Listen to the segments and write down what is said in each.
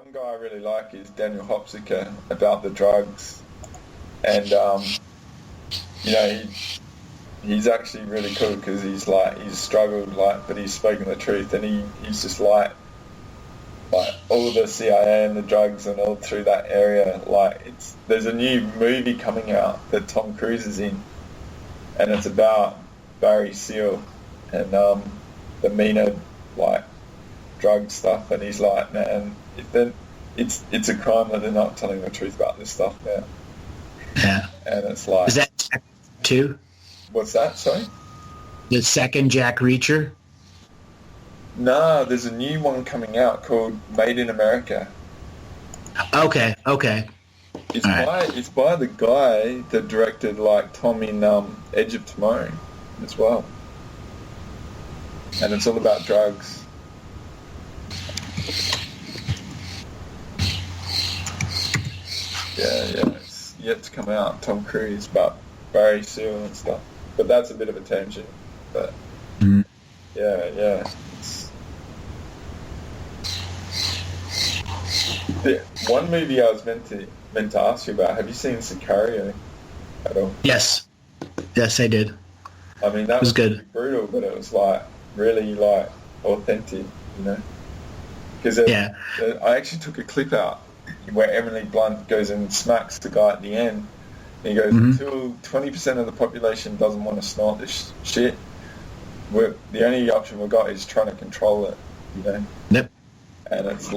one guy I really like is Daniel Hopsiker about the drugs, and he's actually really cool because he's struggled but he's spoken the truth, and he's just like all the CIA and the drugs and all through that area. There's a new movie coming out that Tom Cruise is in, and it's about Barry Seal and the meaner drug stuff, and he's like, man, it's a crime that they're not telling the truth about this stuff now. Yeah. And it's like, is that Jack too? What's that? Sorry. The second Jack Reacher. No, there's a new one coming out called Made in America. Okay. It's by the guy that directed Tom in Edge of Tomorrow as well, and it's all about drugs. Yeah, it's yet to come out. Tom Cruise, but Barry Seal and stuff. But that's a bit of a tangent. But yeah. The one movie I was meant to ask you about. Have you seen Sicario at all? Yes, I did. I mean, that was good. Brutal, but it was really authentic, Because I actually took a clip out where Emily Blunt goes and smacks the guy at the end. And he goes, until 20% of the population doesn't want to snort this shit, the only option we've got is trying to control it, Yep. And it's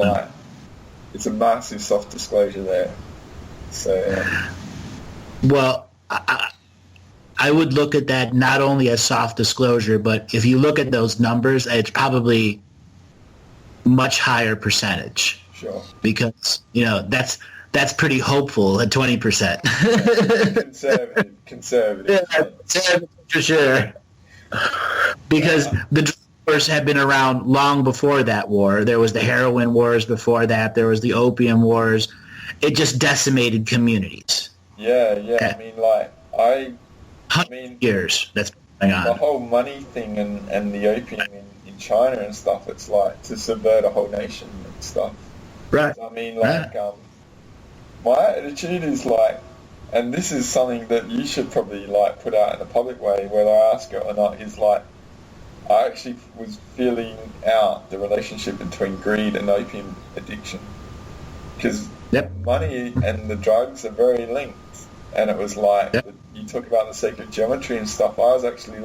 it's a massive soft disclosure there. So, well, I would look at that not only as soft disclosure, but if you look at those numbers, it's probably much higher percentage. Sure. Because, that's pretty hopeful at 20%. Conservative. Yeah, conservative for sure. Because the drug wars have been around long before that war. There was the heroin wars before that. There was the opium wars. It just decimated communities. Yeah. Okay. I mean, years that's going on. The whole money thing and the opium in China and stuff, it's to subvert a whole nation and stuff. Right. So, I mean, my attitude is and this is something that you should probably put out in a public way, whether I ask it or not, is I actually was feeling out the relationship between greed and opium addiction. Because money and the drugs are very linked. And it was you talk about the sacred geometry and stuff, I was actually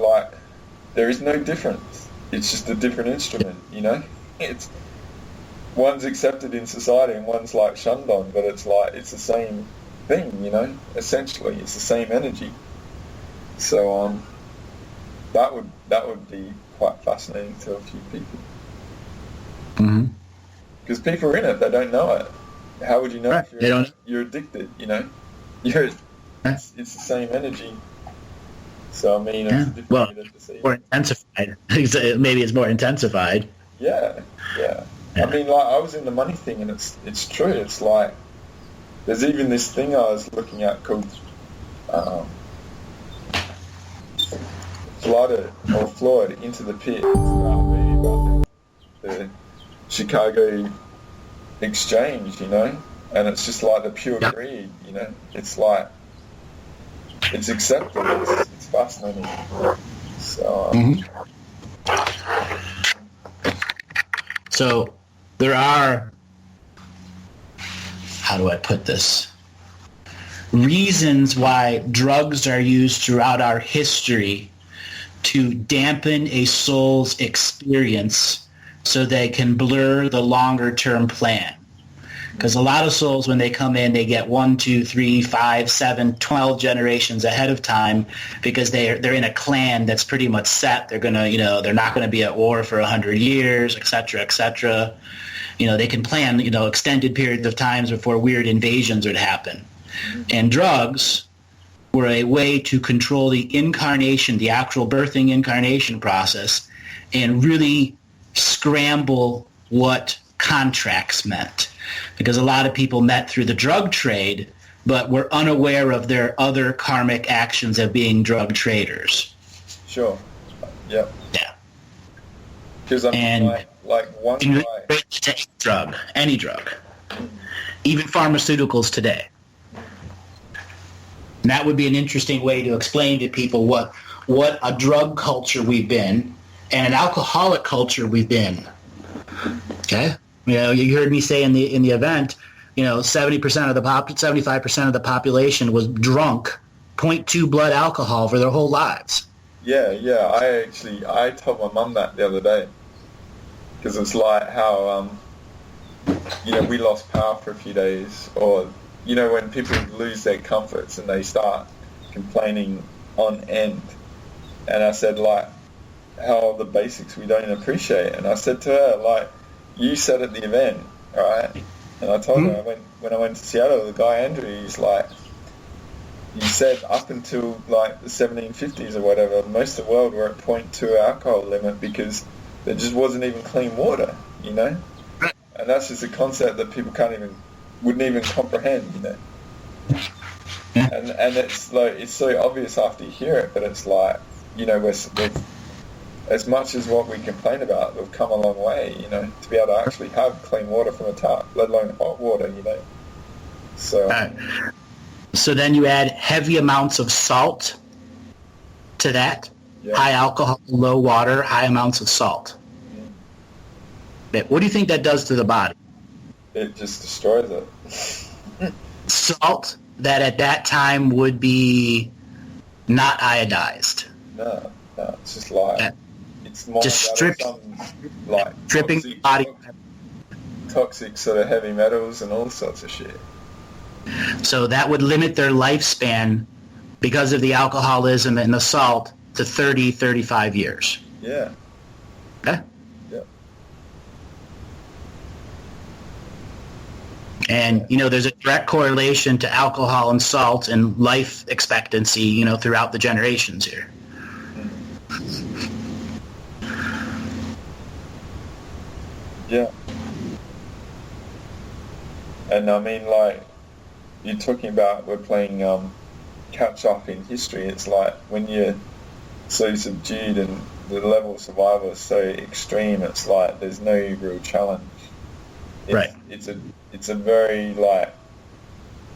there is no difference. It's just a different instrument, It's one's accepted in society and one's shunned on, but it's it's the same thing, Essentially, it's the same energy. So that would be quite fascinating to a few people. Mm-hmm. Because people are in it, they don't know it. How would you know if you're addicted? It's the same energy. So I mean, it's a different way to see more intensified. Maybe it's more intensified. Yeah. I mean, I was in the money thing, and it's true. It's there's even this thing I was looking at called Flood Into the Pit. It's about the Chicago exchange, and it's just the pure greed, It's it's accepted. It's fascinating. So. So there are, how do I put this, reasons why drugs are used throughout our history to dampen a soul's experience so they can blur the longer-term plan. Because a lot of souls, when they come in, they get 1, 2, 3, 5, 7, 12 generations ahead of time because they're in a clan that's pretty much set. They're gonna, they're not gonna be at war for 100 years, et cetera, et cetera. They can plan, extended periods of times before weird invasions would happen. And drugs were a way to control the incarnation, the actual birthing incarnation process, and really scramble what contracts meant. Because a lot of people met through the drug trade, but were unaware of their other karmic actions of being drug traders. Sure. Yep. Yeah. Because I mean, one guy... Any drug. even pharmaceuticals today. And that would be an interesting way to explain to people what a drug culture we've been and an alcoholic culture we've been. Okay? You heard me say in the event, 70% of the 75% of the population was drunk, 0.2 blood alcohol for their whole lives. Yeah. I told my mum that the other day, because it's like how we lost power for a few days, or when people lose their comforts and they start complaining on end. And I said, like, how the basics we don't appreciate. And I said to her, like, you said at the event, right? And I told her, when I went to Seattle, the guy Andrew, he's like, you said up until like the 1750s or whatever, most of the world were at 0.2 alcohol limit because there just wasn't even clean water, And that's just a concept that people wouldn't even comprehend, Yeah. And it's like, it's so obvious after you hear it, but it's like, we've, as much as what we complain about, we've come a long way, to be able to actually have clean water from a tap, let alone hot water, So. So then you add heavy amounts of salt to that. Yeah. High alcohol, low water, high amounts of salt. What do you think that does to the body? It just destroys it. Salt that at that time would be not iodized. No, it's just like it's more just stripping the body, toxic sort of heavy metals and all sorts of shit. So that would limit their lifespan because of the alcoholism and the salt to 30, 35 years. Yeah. Okay? Yeah. And, there's a direct correlation to alcohol and salt and life expectancy, throughout the generations here. Yeah. And I mean, like, you're talking about we're playing catch up in history. It's like when you're so subdued and the level of survival is so extreme, it's like there's no real challenge. It's a very like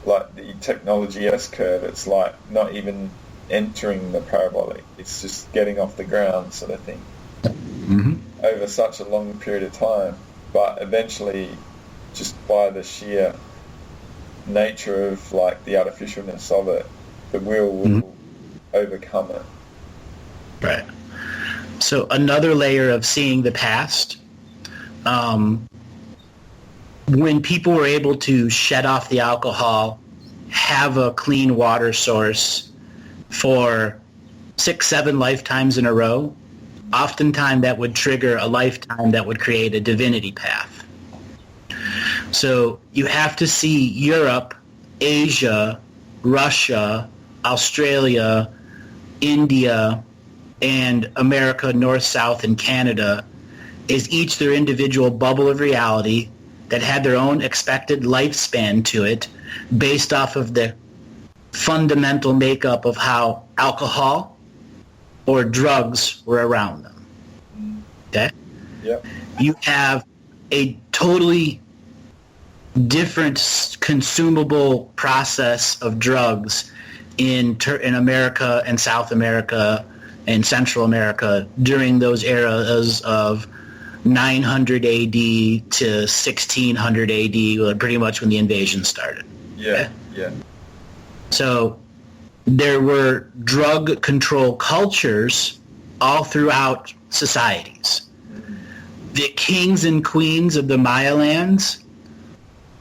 the technology S-curve. It's like not even entering the parabolic. It's just getting off the ground sort of thing. Mm-hmm. Over such a long period of time, but eventually, just by the sheer nature of like the artificialness of it, the will overcome it. Right. So another layer of seeing the past, when people were able to shed off the alcohol, have a clean water source for 6-7 lifetimes in a row, oftentimes that would trigger a lifetime that would create a divinity path. So you have to see Europe, Asia, Russia, Australia, India, and America, North, South, and Canada is each their individual bubble of reality that had their own expected lifespan to it based off of the fundamental makeup of how alcohol or drugs were around them. Okay? Yep. You have a totally different consumable process of drugs in America and South America and Central America during those eras of 900 AD to 1600 AD, pretty much when the invasion started. Yeah, okay? Yeah. So there were drug control cultures all throughout societies. The kings and queens of the Maya lands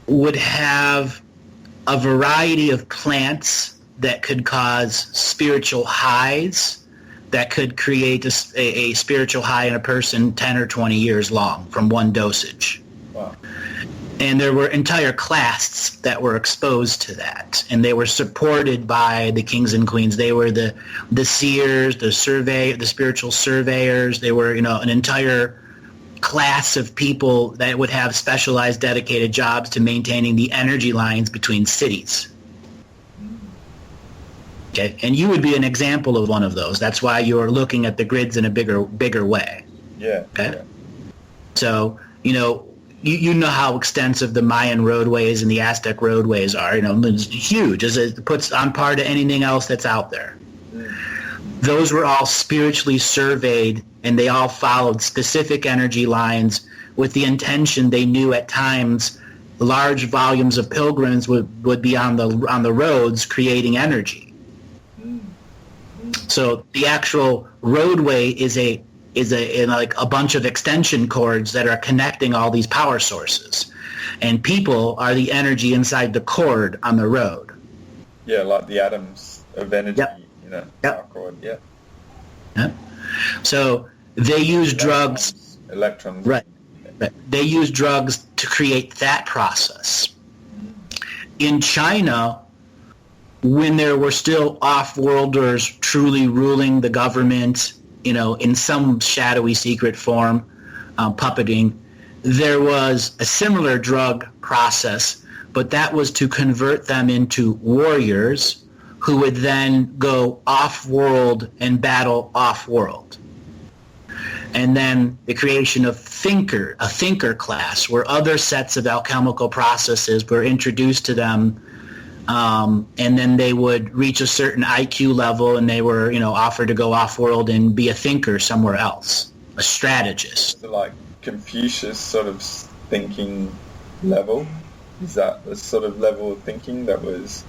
would have a variety of plants that could cause spiritual highs, that could create a spiritual high in a person 10 or 20 years long from one dosage. Wow. And there were entire castes that were exposed to that, and they were supported by the kings and queens. They were the seers, the spiritual surveyors. They were, an entire class of people that would have specialized, dedicated jobs to maintaining the energy lines between cities. Okay, and you would be an example of one of those. That's why you're looking at the grids in a bigger way. Yeah. Okay. Yeah. So, you know how extensive the Mayan roadways and the Aztec roadways are. It's huge. It puts on par to anything else that's out there. Those were all spiritually surveyed, and they all followed specific energy lines with the intention. They knew at times large volumes of pilgrims would be on the roads creating energy. So the actual roadway is like a bunch of extension cords that are connecting all these power sources, and people are the energy inside the cord on the road. Yeah, like the atoms of energy. Yep. Power cord. Yeah. Yep. So they use drugs. Electrons. Right. They use drugs to create that process. In China, when there were still off-worlders truly ruling the government, in some shadowy secret form, puppeting, there was a similar drug process, but that was to convert them into warriors who would then go off-world and battle off-world. And then the creation of a thinker class, where other sets of alchemical processes were introduced to them, and then they would reach a certain IQ level, and they were, offered to go off-world and be a thinker somewhere else, a strategist. So like Confucius sort of thinking level? Is that the sort of level of thinking that was...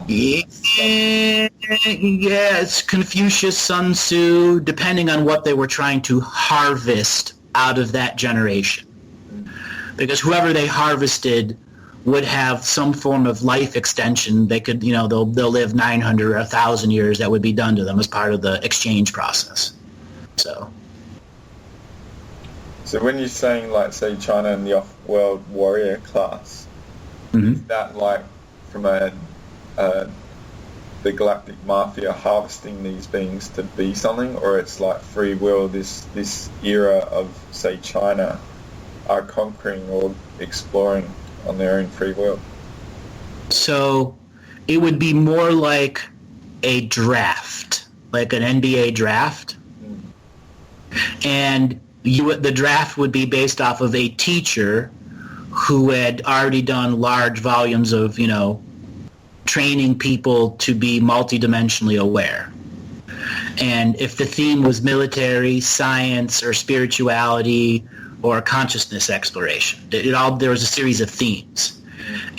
it's Confucius, Sun Tzu, depending on what they were trying to harvest out of that generation. Because whoever they harvested would have some form of life extension. They could, they'll live 900 or 1,000 years. That would be done to them as part of the exchange process. So when you're saying, like, say, China and the off-world warrior class, is that like from the Galactic Mafia harvesting these beings to be something, or it's like free will, this era of, say, China are conquering or exploring on their own free will? So it would be more like a draft, like an NBA draft. And the draft would be based off of a teacher who had already done large volumes of, training people to be multidimensionally aware. And if the theme was military, science, or spirituality, or consciousness exploration, there was a series of themes.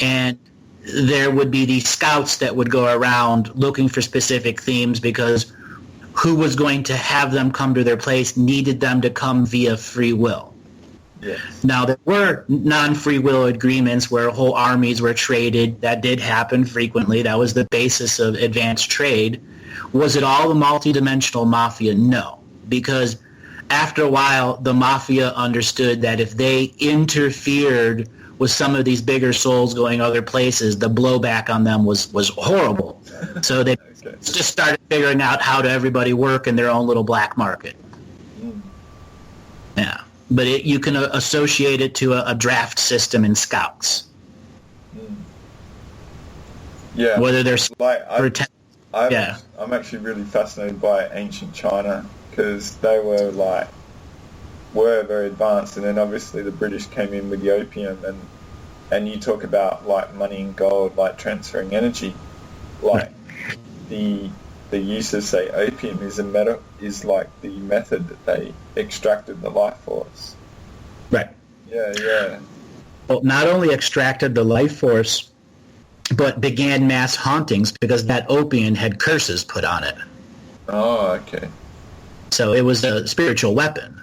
And there would be these scouts that would go around looking for specific themes, because who was going to have them come to their place needed them to come via free will. Yes. Now, there were non-free will agreements where whole armies were traded. That did happen frequently. That was the basis of advanced trade. Was it all the multidimensional mafia? No, because after a while, the mafia understood that if they interfered with some of these bigger souls going other places, the blowback on them was horrible. So they just started figuring out how to everybody work in their own little black market. Yeah. But you can associate it to a draft system in scouts. Yeah. Whether they're I'm actually really fascinated by ancient China, because they were very advanced, and then obviously the British came in with the opium, and you talk about like money and gold, like transferring energy, like the use of, say, opium is like the method that they extracted the life force. Right. Yeah. Well, not only extracted the life force, but began mass hauntings because that opium had curses put on it. Oh, okay. So it was a spiritual weapon.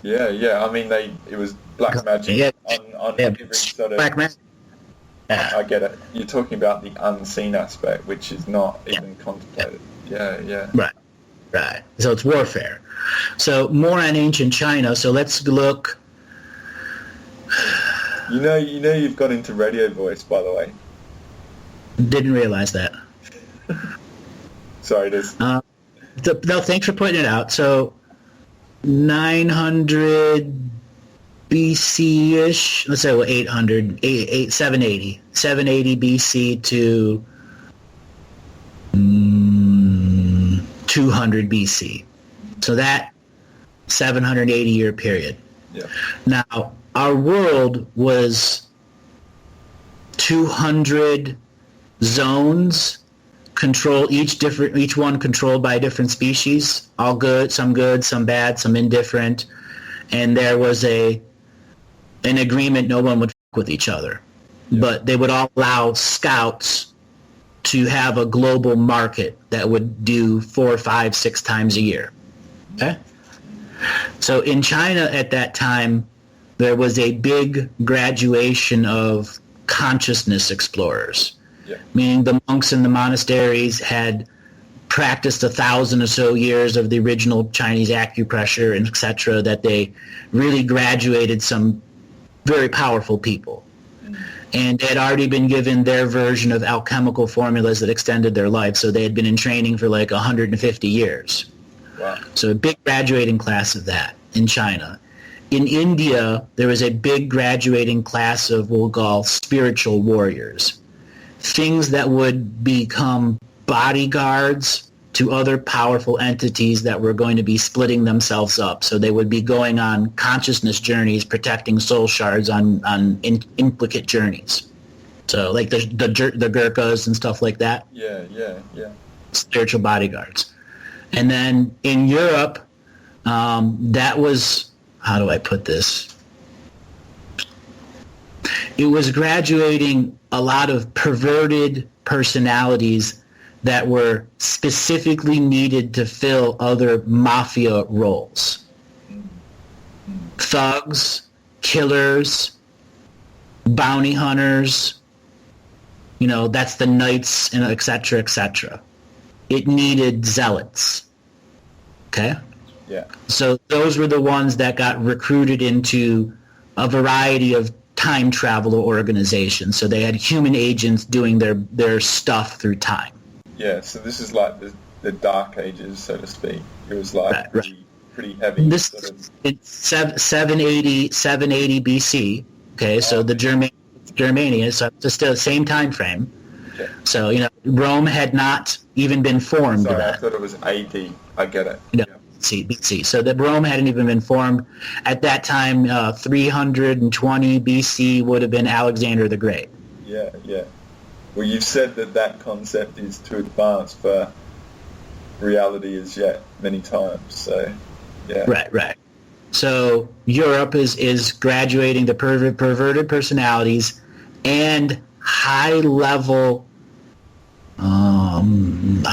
Yeah. I mean, it was black magic on every sort of... Black magic. Yeah. I get it. You're talking about the unseen aspect, which is not even contemplated. Yeah. Right. So it's warfare. So more on ancient China. So let's look. You know, you've got into radio voice, by the way. Didn't realize that. Sorry, there's... No, thanks for putting it out. So 900 BC-ish. Let's say 780 BC to 200 BC. So that 780-year period. Yeah. Now, our world was 200 zones, each one controlled by a different species, all good, some bad, some indifferent, and there was an agreement no one would fuck with each other. Yeah. But they would all allow scouts to have a global market that would do 4, 5, 6 times a year. Okay? So in China at that time, there was a big graduation of consciousness explorers, meaning the monks in the monasteries had practiced 1,000 or so years of the original Chinese acupressure and etc., that they really graduated some very powerful people. And they had already been given their version of alchemical formulas that extended their life, so they had been in training for like 150 years. Wow. So a big graduating class of that in China. In India, there was a big graduating class of what we'll call spiritual warriors, things that would become bodyguards to other powerful entities that were going to be splitting themselves up. So they would be going on consciousness journeys, protecting soul shards on implicate journeys. So like the Gurkhas and stuff like that. Yeah. Spiritual bodyguards. And then in Europe, that was, how do I put this? It was graduating a lot of perverted personalities that were specifically needed to fill other mafia roles. Thugs, killers, bounty hunters, that's the knights, and et cetera, et cetera. It needed zealots. Okay? Yeah. So those were the ones that got recruited into a variety of time travel organizations. So they had human agents doing their stuff through time. Yeah, so this is like the Dark Ages, so to speak. It was like pretty heavy. This it's 780 BC. Okay, so the Germania, so it's still the same time frame. Okay. So Rome had not even been formed. Sorry, I thought it was AD. I get it. No, BC. So that Rome hadn't even been formed at that time. 320 BC would have been Alexander the Great. Yeah. Well, you've said that concept is too advanced for reality as yet many times. So, yeah. Right. So Europe is graduating the perverted personalities and high-level, how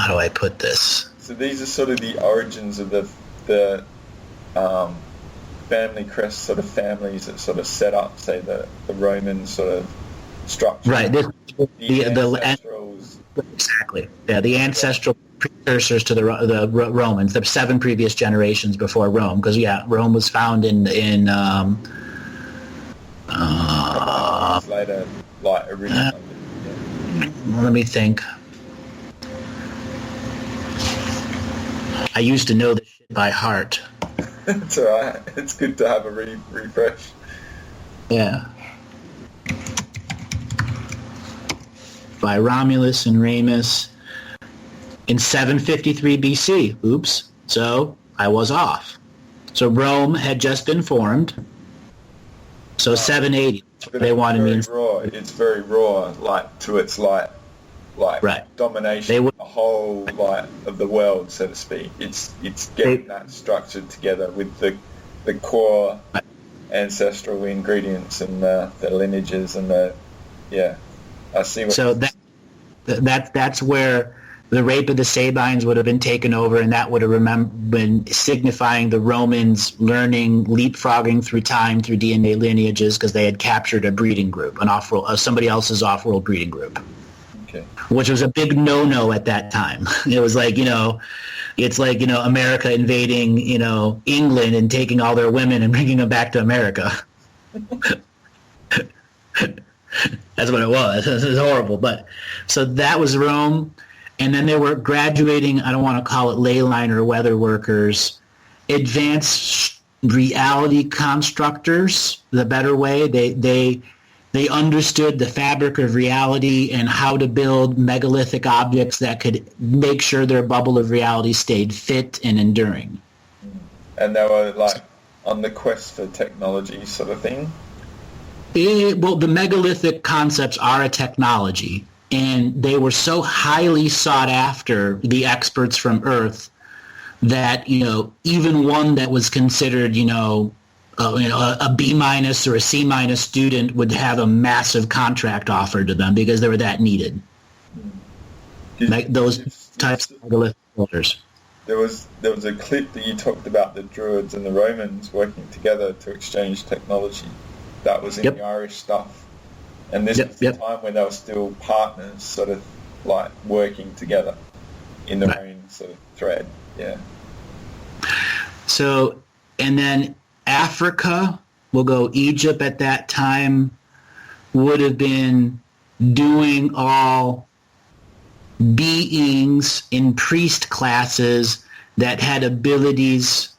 do I put this? So these are sort of the origins of the family crest sort of families that sort of set up, say, the Roman sort of structure. Right. The ancestrals. Exactly. Yeah, the ancestral precursors to the Romans, the 7 previous generations before Rome, because Rome was found in later, like originally. Let me think. I used to know this shit by heart. It's all right. It's good to have a refresh. Yeah. By Romulus and Remus in 753 BC. Oops. So I was off. So Rome had just been formed. So 780. They wanted me. It's very raw, like to its right. Domination. The whole of the world, so to speak. It's getting that structured together with the core ancestral ingredients and the lineages and I see what. So that's where the rape of the Sabines would have been taken over, and that would have been signifying the Romans leapfrogging through time through DNA lineages because they had captured a breeding group, somebody else's off-world breeding group. Okay. Which was a big no-no at that time. It was like, it's like, America invading, England and taking all their women and bringing them back to America. That's what it was. It was horrible. But so that was Rome. And then they were graduating, I don't want to call it ley line or weather workers, advanced reality constructors, the better way. They understood the fabric of reality and how to build megalithic objects that could make sure their bubble of reality stayed fit and enduring. And they were like on the quest for technology sort of thing? Well, the megalithic concepts are a technology, and they were so highly sought after, the experts from Earth, that, even one that was considered, a B minus or a C minus student would have a massive contract offered to them because they were that needed. Like those types of megalithic builders. There was a clip that you talked about the Druids and the Romans working together to exchange technology. That was in the Irish stuff. And this was the time when they were still partners, sort of like working together in their own sort of thread. Yeah. So, and then Africa, we'll go Egypt at that time, would have been doing all beings in priest classes that had abilities,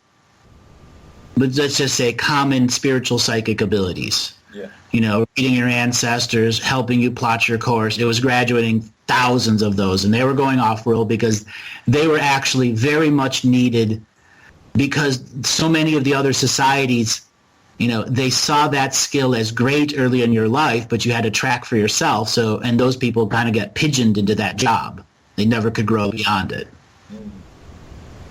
but let's just say common spiritual psychic abilities. Yeah. Reading your ancestors, helping you plot your course. It was graduating thousands of those, and they were going off-world because they were actually very much needed, because so many of the other societies, they saw that skill as great early in your life, but you had to track for yourself. So, and those people kind of get pigeoned into that job. They never could grow beyond it.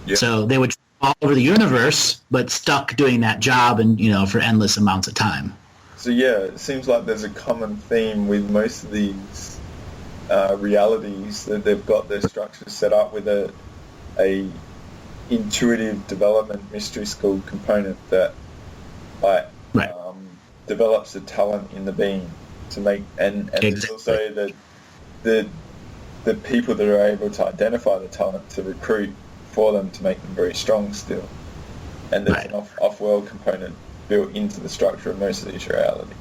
Yeah. So they would all over the universe, but stuck doing that job and, for endless amounts of time. So yeah, it seems like there's a common theme with most of these realities, that they've got their structures set up with a intuitive development mystery school component that develops a talent in the being to make, and there's also the people that are able to identify the talent to recruit for them to make them very strong still. And there's an off-world component built into the structure of most of these reality.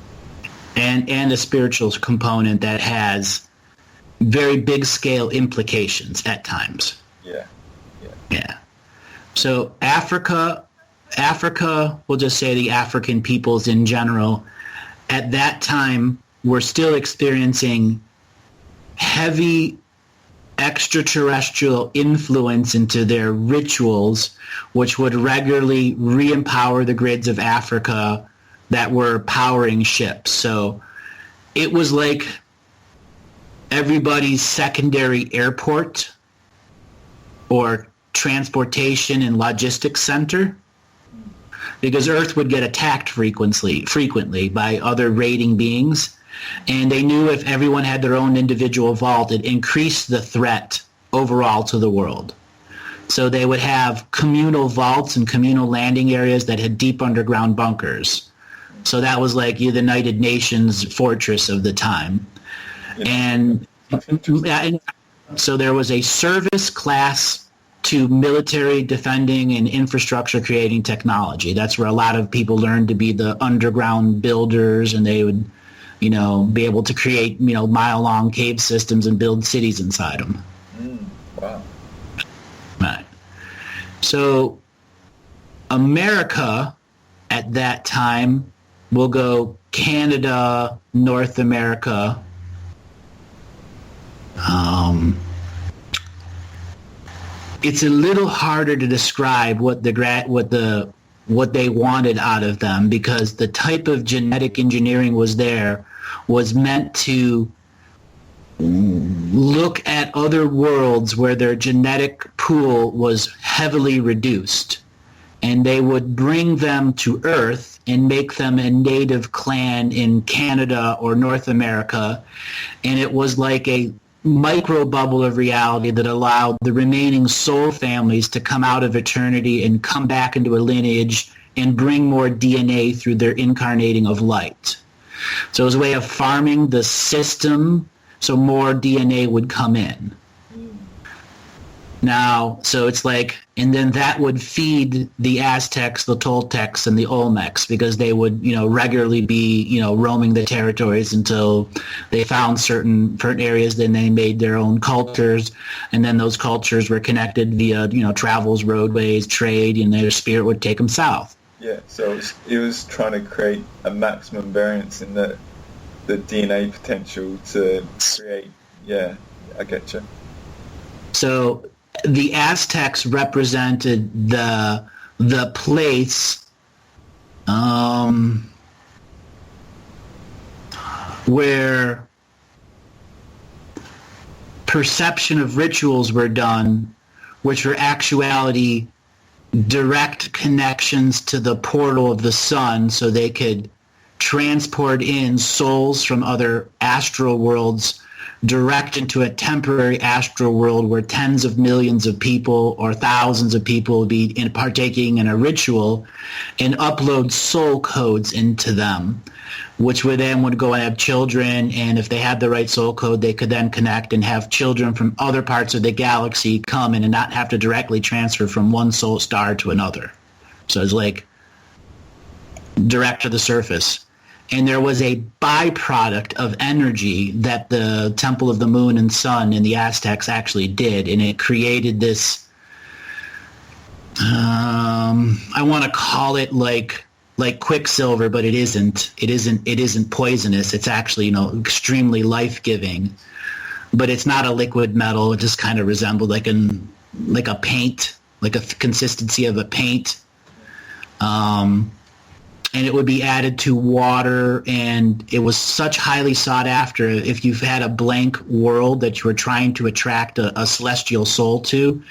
And a spiritual component that has very big scale implications at times. Yeah. So Africa, we'll just say the African peoples in general, at that time were still experiencing heavy extraterrestrial influence into their rituals, which would regularly re-empower the grids of Africa that were powering ships. So it was like everybody's secondary airport or transportation and logistics center, because Earth would get attacked frequently by other raiding beings. And they knew if everyone had their own individual vault, it increased the threat overall to the world. So they would have communal vaults and communal landing areas that had deep underground bunkers. So that was like the United Nations fortress of the time. And so there was a service class to military defending and infrastructure creating technology. That's where a lot of people learned to be the underground builders, and they would be able to create, mile-long cave systems and build cities inside them. Wow. Right. So America at that time, we'll go Canada, North America. It's a little harder to describe what they wanted out of them, because the type of genetic engineering was meant to look at other worlds where their genetic pool was heavily reduced, and they would bring them to Earth and make them a native clan in Canada or North America, and it was like a micro bubble of reality that allowed the remaining soul families to come out of eternity and come back into a lineage and bring more DNA through their incarnating of light. So it was a way of farming the system so more DNA would come in. Now, so it's like, and then that would feed the Aztecs, the Toltecs, and the Olmecs, because they would, regularly be, roaming the territories until they found certain areas. Then they made their own cultures, and then those cultures were connected via, travels, roadways, trade, and their spirit would take them south. Yeah, so it was trying to create a maximum variance in the DNA potential to create. Yeah, I get you. So the Aztecs represented the place. where perception of rituals were done, which were actuality direct connections to the portal of the sun, so they could transport in souls from other astral worlds direct into a temporary astral world where tens of millions of people or thousands of people would be partaking in a ritual, and upload soul codes into them, which would go and have children, and if they had the right soul code, they could then connect and have children from other parts of the galaxy come in and not have to directly transfer from one soul star to another. So it's like direct to the surface. And there was a byproduct of energy that the Temple of the Moon and Sun and the Aztecs actually did, and it created this, I want to call it like quicksilver, but it isn't. It isn't poisonous. It's actually, extremely life-giving. But it's not a liquid metal. It just kind of resembled like a paint, like a consistency of a paint. And it would be added to water, and it was such highly sought after. If you've had a blank world that you were trying to attract a celestial soul to,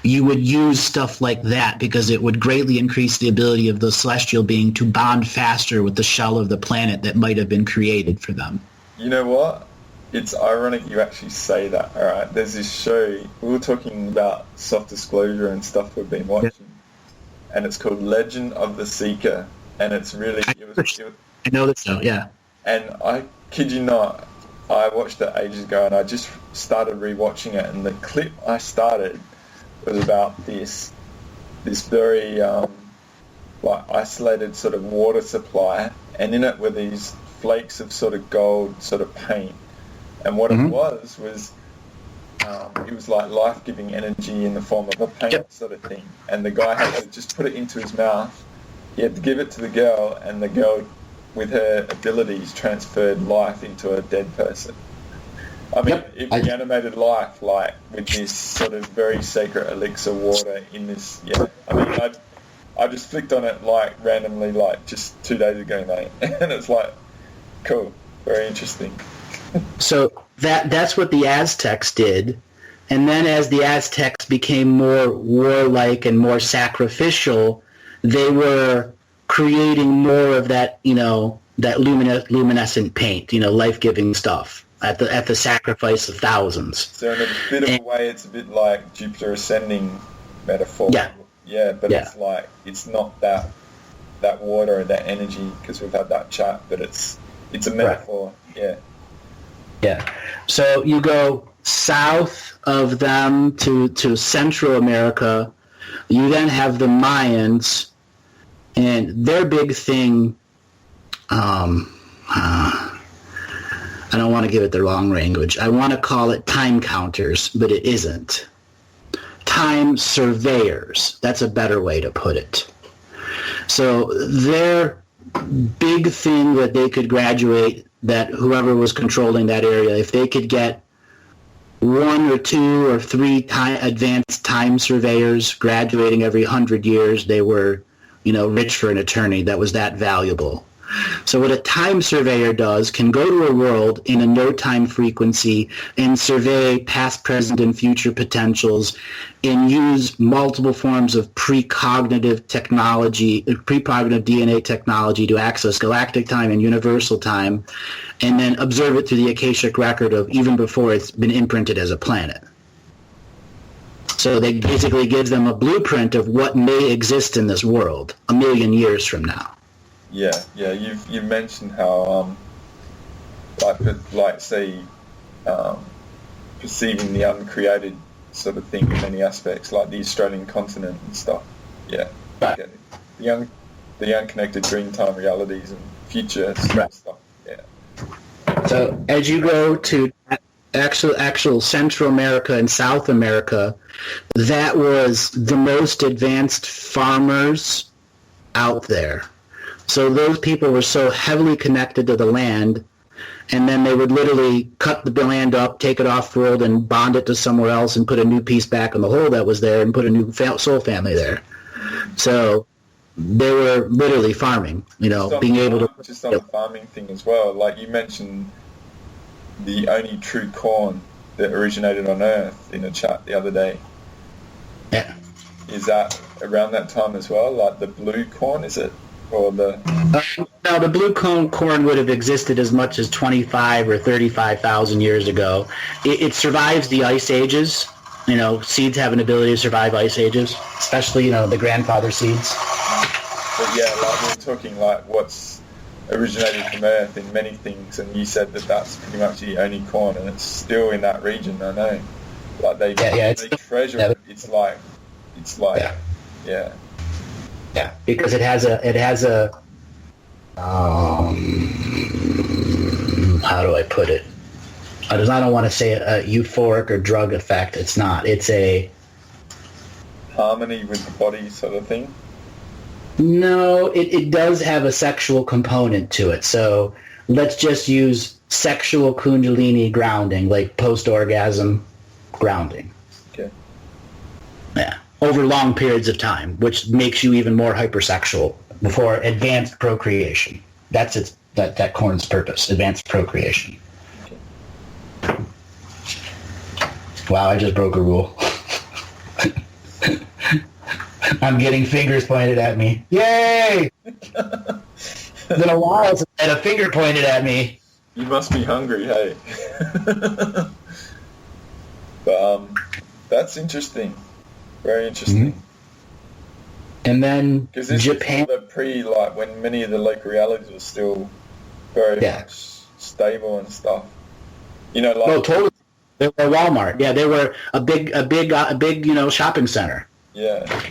you would use stuff like that because it would greatly increase the ability of the celestial being to bond faster with the shell of the planet that might have been created for them. You know what? It's ironic you actually say that, all right? There's this show, we were talking about soft disclosure and stuff we've been watching, and it's called Legend of the Seeker. And it's really... I know that show, yeah. And I kid you not, I watched it ages ago, and I just started rewatching it, and the clip I started was about this very isolated sort of water supply, and in it were these flakes of sort of gold sort of paint. And what it was it was like life-giving energy in the form of a paint sort of thing. And the guy had to just put it into his mouth. He had to give it to the girl, and the girl, with her abilities, transferred life into a dead person. I mean, it reanimated life, like, with this sort of very sacred elixir water in this, I mean, I just flicked on it, like, randomly, like, just 2 days ago, mate. And it's like, cool, very interesting. So that's what the Aztecs did. And then as the Aztecs became more warlike and more sacrificial, they were creating more of that, that luminescent paint, life-giving stuff at the sacrifice of thousands. So in a bit of a way, it's a bit like Jupiter ascending metaphor. Yeah, but it's like, it's not that water and that energy, because we've had that chat, but it's a metaphor. Right. Yeah. So you go south of them to Central America. You then have the Mayans, and their big thing, I don't want to give it the wrong language. I want to call it time counters, but it isn't. Time surveyors. That's a better way to put it. So their big thing that they could graduate, that whoever was controlling that area, if they could get 1 or 2 or 3 advanced time surveyors graduating every 100 years, they were, rich for an eternity. That was that valuable. So what a time surveyor does can go to a world in a no-time frequency and survey past, present, and future potentials, and use multiple forms of precognitive DNA technology to access galactic time and universal time, and then observe it through the Akashic record of even before it's been imprinted as a planet. So they basically give them a blueprint of what may exist in this world 1 million years from now. Yeah. You mentioned how, perceiving the uncreated sort of thing in many aspects, like the Australian continent and stuff. Yeah, I get it. The unconnected dreamtime realities and future stuff. Yeah. So as you go to actual Central America and South America, that was the most advanced farmers out there. So those people were so heavily connected to the land, and then they would literally cut the land up, take it off-world, and bond it to somewhere else and put a new piece back in the hole that was there and put a new soul family there. So they were literally farming, being able to... Just on the farming thing as well, like you mentioned the only true corn that originated on Earth in a chat the other day. Yeah. Is that around that time as well, like the blue corn, is it? Or the... No, the blue corn would have existed as much as 25 or 35,000 years ago. It survives the ice ages. Seeds have an ability to survive ice ages, especially, the grandfather seeds. But yeah, like we're talking like what's originated from Earth in many things, and you said that that's pretty much the only corn, and it's still in that region, I know. Like they treasure it. It's like, yeah. Yeah, because it has a how do I put it? I don't want to say a euphoric or drug effect. It's not. It's a harmony with the body sort of thing. No, it does have a sexual component to it. So let's just use sexual kundalini grounding, like post-orgasm grounding. Okay. Yeah. Over long periods of time, which makes you even more hypersexual before advanced procreation. That's that corn's purpose, advanced procreation. Okay. Wow, I just broke a rule. I'm getting fingers pointed at me. Yay! It's been a while since I had a finger pointed at me. You must be hungry, hey? But that's interesting. Very interesting. Mm-hmm. And then because this Japan, is like when many of the local realities were still very much stable and stuff. Like totally. They were Walmart. Yeah, they were a big shopping center. Yeah.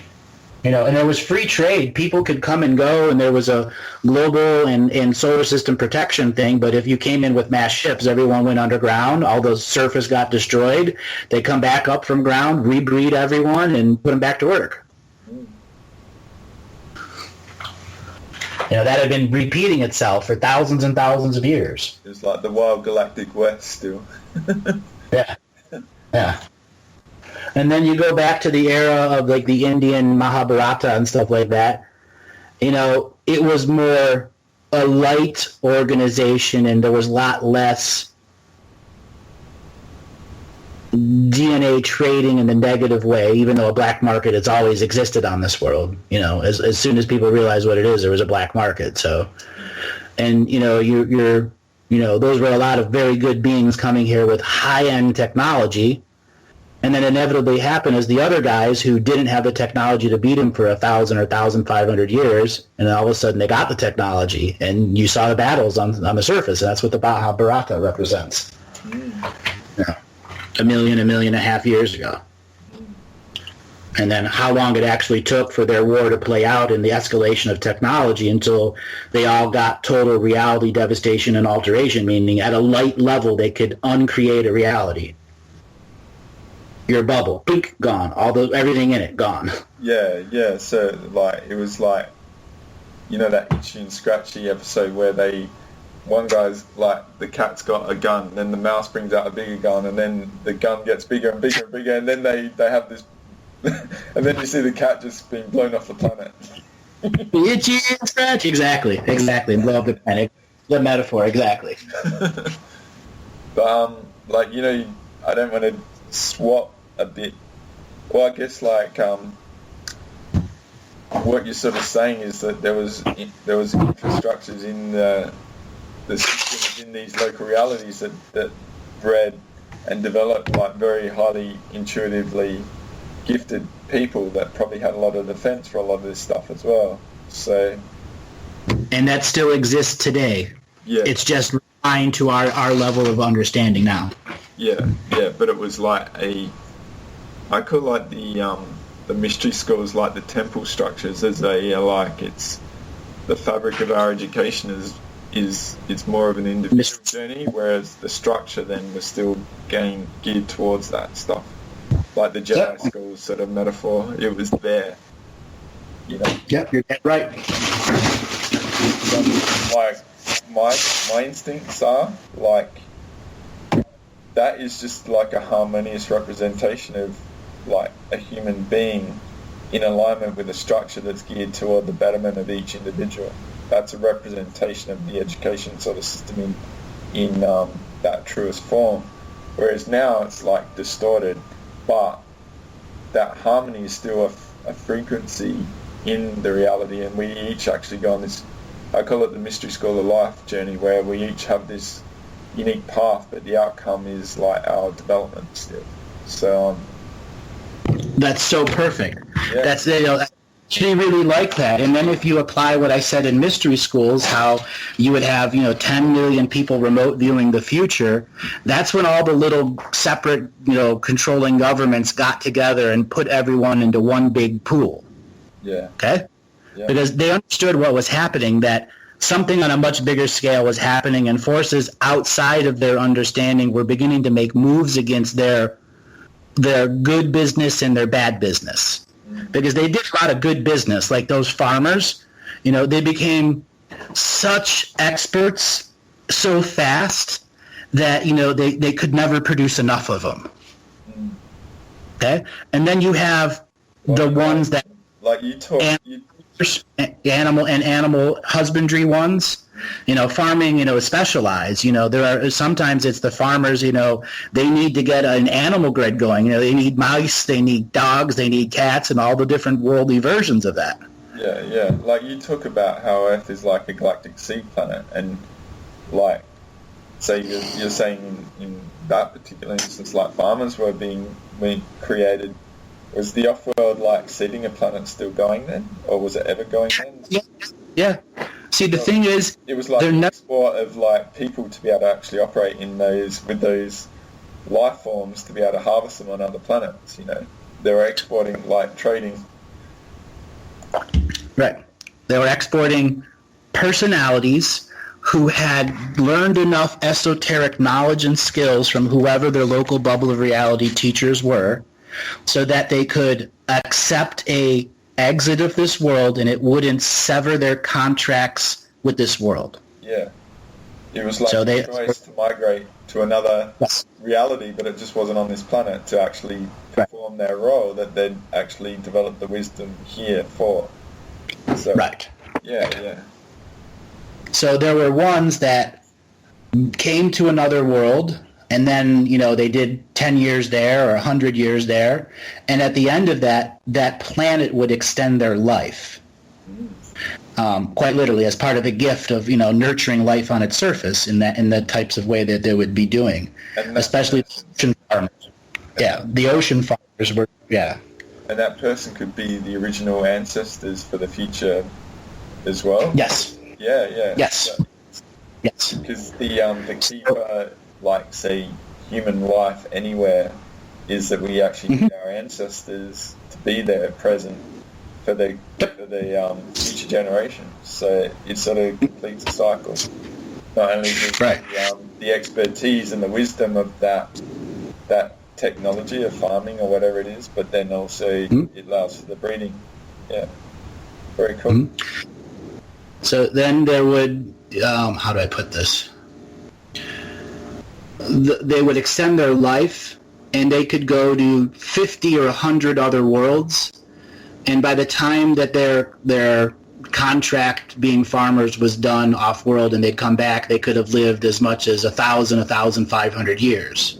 And there was free trade. People could come and go, and there was a global and solar system protection thing. But if you came in with mass ships, everyone went underground. All the surface got destroyed. They come back up from ground, rebreed everyone, and put them back to work. That had been repeating itself for thousands and thousands of years. It's like the wild galactic west still. Yeah. Yeah. And then you go back to the era of like the Indian Mahabharata and stuff like that. It was more a light organization, and there was a lot less DNA trading in the negative way, even though a black market has always existed on this world. As soon as people realized what it is, there was a black market. So, and you're those were a lot of very good beings coming here with high-end technology. And then inevitably happened as the other guys who didn't have the technology to beat them for 1,000 or 1,500 years, and then all of a sudden they got the technology, and you saw the battles on the surface, and that's what the Mahabharata represents. A million and a half years ago. And then how long it actually took for their war to play out in the escalation of technology until they all got total reality devastation and alteration, meaning at a light level they could uncreate a reality. Your bubble, pink, gone. Everything in it, gone. Yeah. So, like, it was like, that Itchy and Scratchy episode where one guy's like, the cat's got a gun, then the mouse brings out a bigger gun, and then the gun gets bigger and bigger and bigger, and then they have this, and then you see the cat just being blown off the planet. Itchy and Scratchy, exactly, and blow up the planet. The metaphor, exactly. But, I don't want to swap a bit. Well, I guess what you're sort of saying is that there was infrastructures in the systems in these local realities that bred and developed like very highly intuitively gifted people that probably had a lot of defense for a lot of this stuff as well. So, and that still exists today. Yeah, it's just refined to our level of understanding now. Yeah, but it was like I call like the mystery schools like the temple structures as it's the fabric of our education is more of an individual journey, whereas the structure then was still geared towards that stuff. Like the Jedi schools sort of metaphor, it was there. Yep, you're right. Like my instincts are like that is just like a harmonious representation of like a human being in alignment with a structure that's geared toward the betterment of each individual. That's a representation of the education sort of system in that truest form. Whereas now it's like distorted, but that harmony is still a frequency in the reality, and we each actually go on this, I call it the mystery school of life journey, where we each have this unique path, but the outcome is like our development still. So that's so perfect. Yeah. That's I actually really like that. And then if you apply what I said in mystery schools, how you would have 10 million people remote viewing the future, that's when all the little separate controlling governments got together and put everyone into one big pool. Yeah. Okay? Yeah. Because they understood what was happening, that something on a much bigger scale was happening, and forces outside of their understanding were beginning to make moves against their good business and their bad business. Because they did a lot of good business, like those farmers, they became such experts so fast that, they could never produce enough of them. Okay? And then you have the ones that... Like you talk... animal husbandry ones, farming, is specialized. There are sometimes it's the farmers, they need to get an animal grid going. They need mice, they need dogs, they need cats, and all the different worldly versions of that. Yeah. Like you talk about how Earth is like a galactic seed planet, and like, say you're saying in that particular instance, like farmers were being created. Was the off-world like seeding a planet still going then, or was it ever going then? Yeah. See, the thing is, it was like an export of like people to be able to actually operate in with those life forms to be able to harvest them on other planets. They were exporting, like trading. Right. They were exporting personalities who had learned enough esoteric knowledge and skills from whoever their local bubble of reality teachers were, so that they could accept a exit of this world and it wouldn't sever their contracts with this world. Yeah. It was like a choice to migrate to another reality, but it just wasn't on this planet to actually perform their role that they'd actually developed the wisdom here for. So, right. Yeah. So there were ones that came to another world, and then, they did 10 years there or 100 years there. And at the end of that planet would extend their life. Quite literally, as part of a gift of, nurturing life on its surface in the types of way that they would be doing. Especially the ocean farmers. Yeah, the ocean farmers were, yeah. And that person could be the original ancestors for the future as well? Yes. Yeah. Yes. So, yes. Because the key for, like, say, human life anywhere is that we actually need our ancestors to be there, present, for the future generations. So it sort of completes the cycle. Not only the expertise and the wisdom of that technology of farming or whatever it is, but then also it allows for the breeding. Yeah. Very cool. So then there would, how do I put this? They would extend their life, and they could go to 50 or 100 other worlds, and by the time that their contract being farmers was done off-world and they'd come back, they could have lived as much as 1,000, 1,500 years.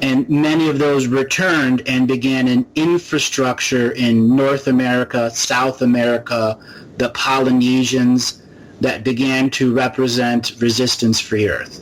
And many of those returned and began an infrastructure in North America, South America, the Polynesians, that began to represent resistance-free Earth.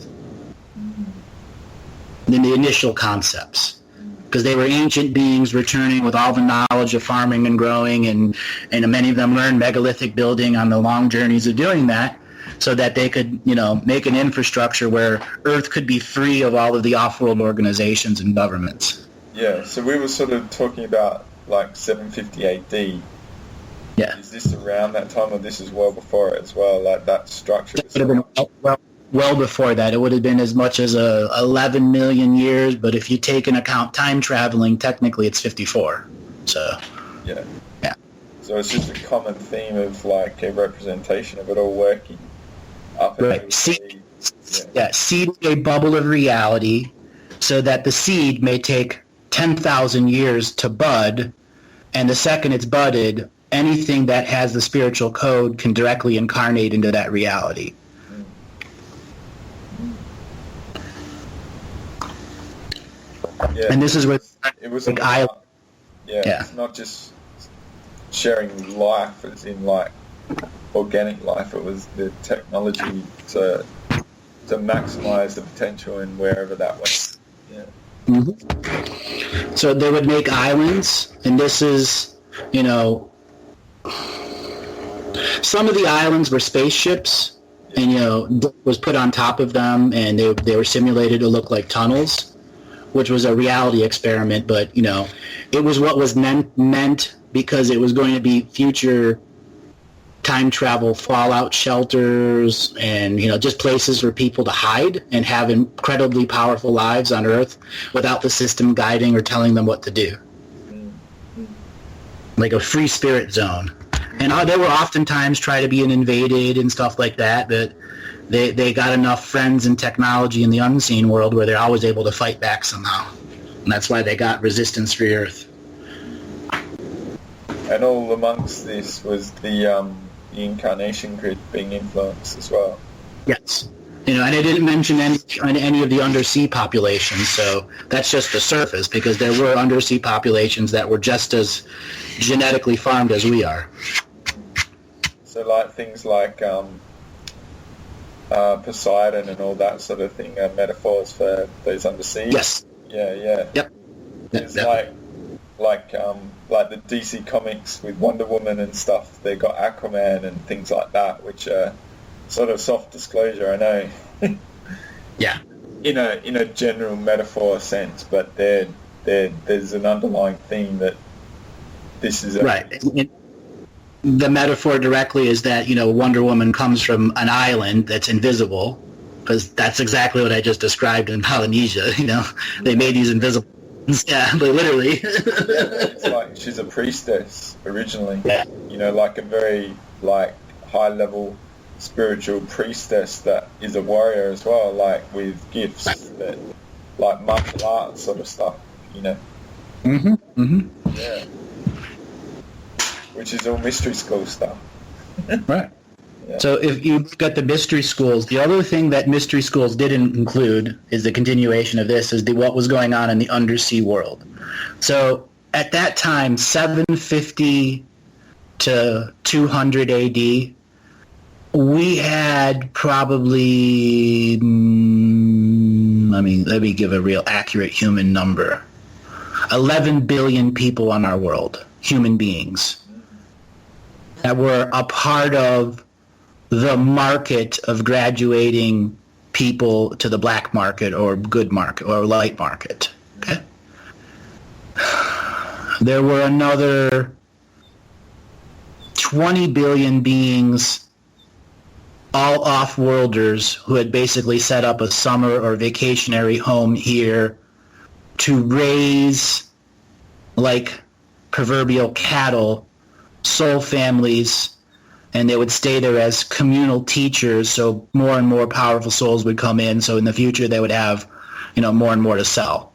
In the initial concepts, because they were ancient beings returning with all the knowledge of farming and growing, and many of them learned megalithic building on the long journeys of doing that, so that they could, make an infrastructure where Earth could be free of all of the off-world organizations and governments. Yeah, so we were sort of talking about like 750 AD. Yeah. Is this around that time, or this is well before it as well? Like that structure. It would have been well before that. It would have been as much as 11 million years, but if you take into account time traveling, technically it's 54. So. Yeah. Yeah. So it's just a common theme of like a representation of it all working up. Right. Seeding a bubble of reality, so that the seed may take 10,000 years to bud, And the second it's budded, anything that has the spiritual code can directly incarnate into that reality. Yeah, and this is where it was like it's not just sharing life as in like organic life. It was the technology to maximize the potential in wherever that went. Yeah. Mm-hmm. So they would make islands, and this is, some of the islands were spaceships, and was put on top of them, and they were simulated to look like tunnels, which was a reality experiment. But it was what was meant because it was going to be future time travel fallout shelters and just places for people to hide and have incredibly powerful lives on Earth without the system guiding or telling them what to do, like a free spirit zone. And they were oftentimes try to be invaded and stuff like that, but they got enough friends and technology in the unseen world where they're always able to fight back somehow, and that's why they got resistance free Earth. And all amongst this was the incarnation grid being influenced as well. Yes. And I didn't mention any of the undersea populations, so that's just the surface, because there were undersea populations that were just as genetically farmed as we are. So like things like Poseidon and all that sort of thing are metaphors for those undersea? Yes. Yeah. Yep. It's like the DC comics with Wonder Woman and stuff. They got Aquaman and things like that, which are sort of soft disclosure, I know. Yeah. In a general metaphor sense, but there's an underlying theme that this is right. The metaphor directly is that Wonder Woman comes from an island that's invisible, because that's exactly what I just described in Polynesia. They made these invisible. Yeah, literally. It's like she's a priestess originally. Yeah. Like a very high level spiritual priestess that is a warrior as well, like with gifts that like martial arts sort of stuff. Mm-hmm. Mm-hmm. Yeah. Which is all mystery school stuff. Right. Yeah. So if you look at the mystery schools, the other thing that mystery schools didn't include is the continuation of this, is what was going on in the undersea world. So at that time, 750 to 200 AD, we had probably, let me give a real accurate human number, 11 billion people on our world, human beings, that were a part of the market of graduating people to the black market or good market or light market. Okay. There were another 20 billion beings, all off-worlders, who had basically set up a summer or vacationary home here to raise, like proverbial cattle, soul families, and they would stay there as communal teachers, so more and more powerful souls would come in, so in the future they would have, more and more to sell.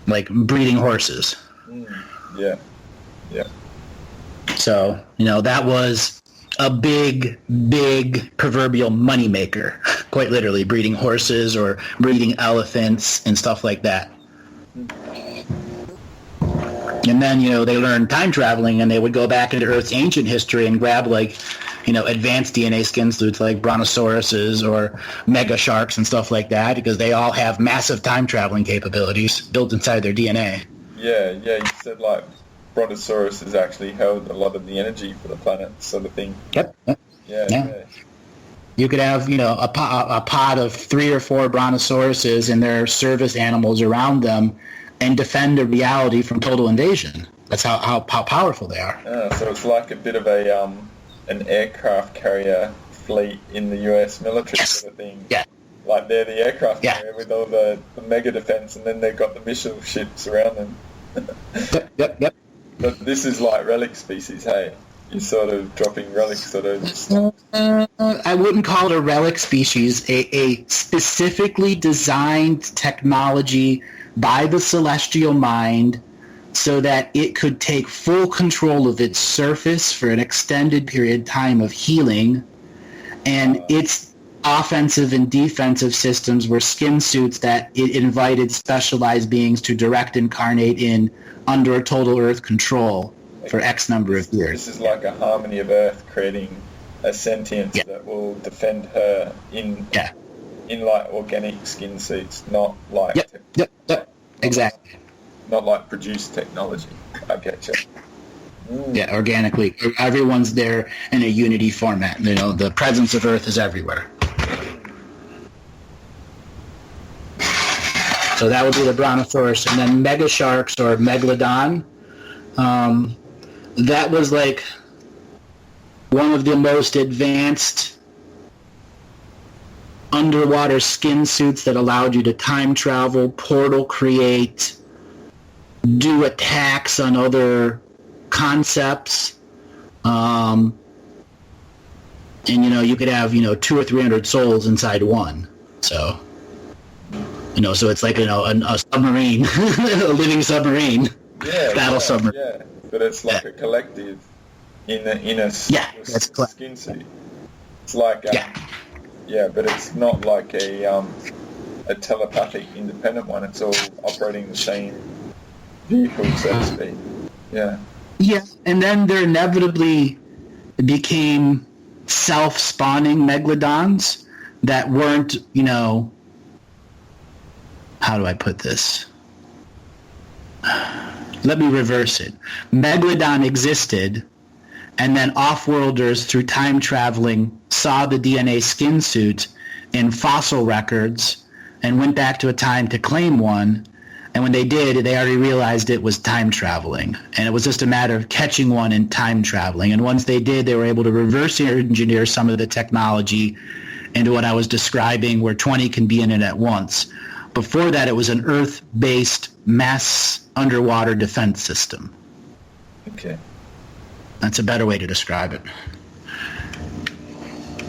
Like breeding horses. Yeah. So, that was a big, big proverbial moneymaker, quite literally, breeding horses or breeding elephants and stuff like that. And then, they learned time traveling, and they would go back into Earth's ancient history and grab, advanced DNA skin suits like brontosauruses or mega sharks and stuff like that, because they all have massive time traveling capabilities built inside their DNA. Yeah, you said, Brontosaurus has actually held a lot of the energy for the planet, sort of thing. Yep. Yeah. You could have, a pod of 3 or 4 brontosauruses and their service animals around them and defend a reality from total invasion. That's how powerful they are. So it's like a bit of an aircraft carrier fleet in the US military sort of thing. Yeah. Like they're the aircraft carrier with all the mega defense, and then they've got the missile ships around them. Yep. But this is like relic species, hey? You're sort of dropping relics sort of... I wouldn't call it a relic species. A specifically designed technology by the celestial mind so that it could take full control of its surface for an extended period of time of healing, and its offensive and defensive systems were skin suits that it invited specialized beings to direct incarnate in under a total Earth control for X number of years. This is like a harmony of Earth creating a sentience that will defend her in like organic skin suits, not like exactly. Not like produced technology. I get you. Yeah, organically. Everyone's there in a unity format. You know, the presence of Earth is everywhere. So that would be the Brontosaurus. And then mega sharks or megalodon. That was like one of the most advanced underwater skin suits that allowed you to time travel, portal create, do attacks on other concepts, and you could have 200 or 300 souls inside one. So so it's like a submarine, a living submarine, submarine. Yeah, but it's like a collective in a skin suit. It's like but it's not like a telepathic independent one. It's all operating the same vehicle, so to speak. Yeah. Yeah, and then there inevitably became self-spawning megalodons that weren't, how do I put this? Let me reverse it. Megalodon existed, and then off-worlders through time traveling saw the DNA skin suit in fossil records and went back to a time to claim one. And when they did, they already realized it was time traveling. And it was just a matter of catching one and time traveling. And once they did, they were able to reverse engineer some of the technology into what I was describing, where 20 can be in it at once. Before that, it was an Earth-based mass underwater defense system. Okay. That's a better way to describe it.